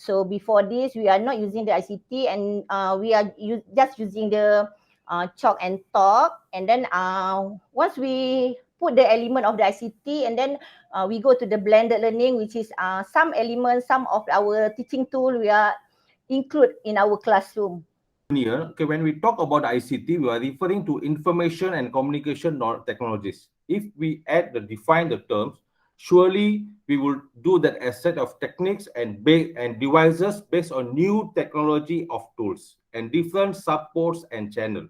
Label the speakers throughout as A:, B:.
A: So before this, we are not using the ICT, and we are just using the chalk and talk. And then once we put the element of the ICT, and then we go to the blended learning, which is some elements, some of our teaching tool we are include in our classroom.
B: Here, okay, when we talk about ICT, we are referring to information and communication technologies. If we define the terms, surely we will do that as set of techniques and devices based on new technology of tools and different supports and channel.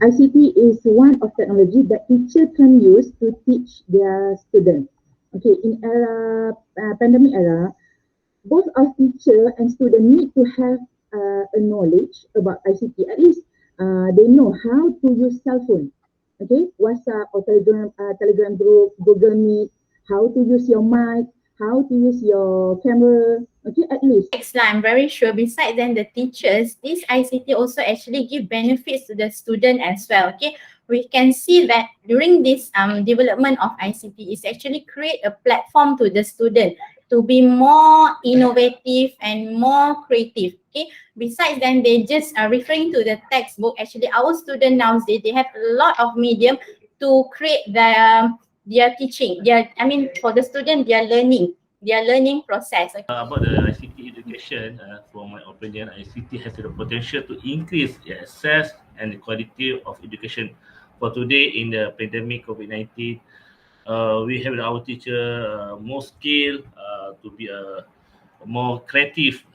C: ICT is one of technology that teacher can use to teach their students. Okay, in pandemic era, both our teacher and student need to have a knowledge about ICT. At least they know how to use cell phone. Okay, WhatsApp or Telegram group, Google Meet, how to use your mic, how to use your camera. Okay, at least.
D: I'm very sure besides then the teachers, this ICT also actually give benefits to the student as well. Okay, we can see that during this development of ICT is actually create a platform to the student to be more innovative and more creative. Okay, besides then they just are referring to the textbook. Actually, our student nowadays they have a lot of medium to create their teaching. For the student, their learning process. Okay.
E: About the ICT education, for my opinion, ICT has the potential to increase the access and the quality of education. For today, in the pandemic COVID-19, we have our teacher more skill to be more creative,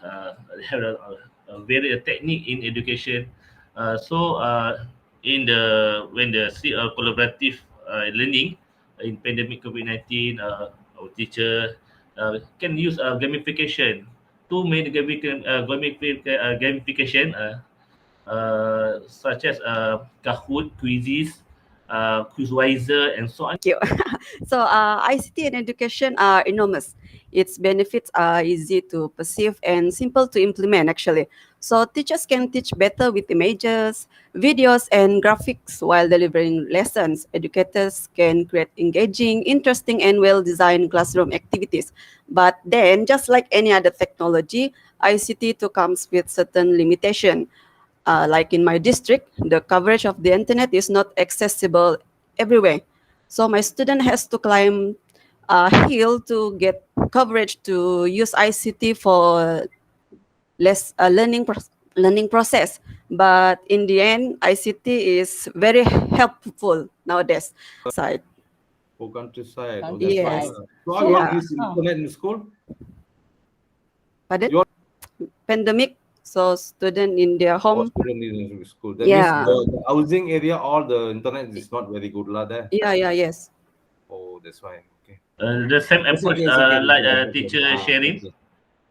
E: have a very technique in education. When the collaborative learning in pandemic COVID-19, our teacher can use gamification. Two main gamification such as Kahoot, quizzes, Quizwiser, and so on.
F: Thank you. So ICT and education are enormous. Its benefits are easy to perceive and simple to implement actually. So teachers can teach better with images, videos, and graphics while delivering lessons. Educators can create engaging, interesting, and well-designed classroom activities. But then, just like any other technology, ICT too comes with certain limitation. Like in my district, the coverage of the internet is not accessible everywhere. So my student has to climb a hill to get coverage to use ICT for less learning process. But in the end, ICT is very helpful nowadays. Side.
B: For countryside. Oh,
F: that's yes.
B: So how you use internet in school?
F: Pardon? Pandemic. So student in their home.
B: Student in school. That means the housing area, all the internet is not very good there.
F: Yes.
B: Oh, that's why. Okay.
E: The same approach like teacher sharing,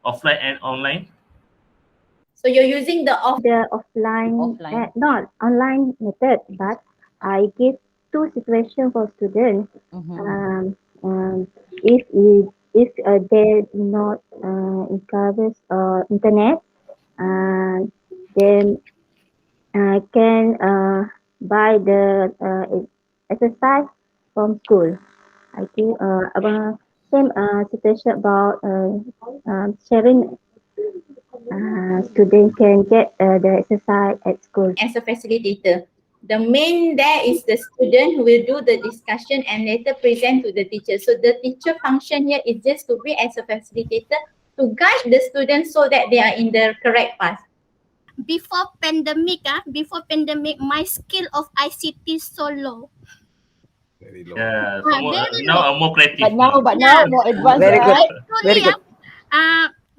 E: offline and online.
D: So you're using the
G: offline. Not online method, but I give two situations for students. If they do not encourage internet, then can buy the exercise from school. I think about same situation about sharing. Student can get the exercise at school.
D: As a facilitator, the main there is the student who will do the discussion and later present to the teacher. So the teacher function here is just to be as a facilitator to guide the students so that they are in the correct path.
H: Before pandemic, my skill of ICT is so low.
B: Very low.
E: Yeah, now I'm more creative.
A: But now more advanced.
F: Very good. Very good.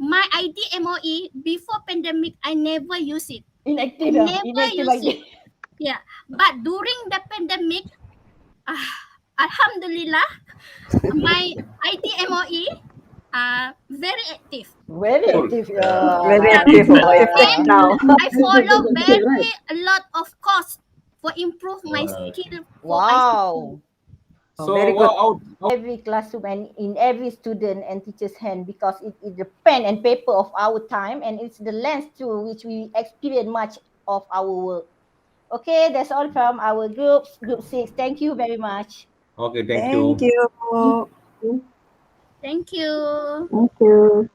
H: My IDMOE before pandemic, I never use it.
A: Inactive.
H: Never use it. Yeah, but during the pandemic, Alhamdulillah, my IDMOE very active.
A: Very active.
F: Very active. Now.
H: I follow a lot of course for improve my skill.
A: Wow.
B: So
F: very good.
A: Every classroom and in every student and teacher's hand, because it is the pen and paper of our time, and it's the lens through which we experience much of our work. Okay, that's all from our group 6. Thank you very much.
B: Okay, thank you.
F: Thank you.
H: Thank you.
G: Thank you.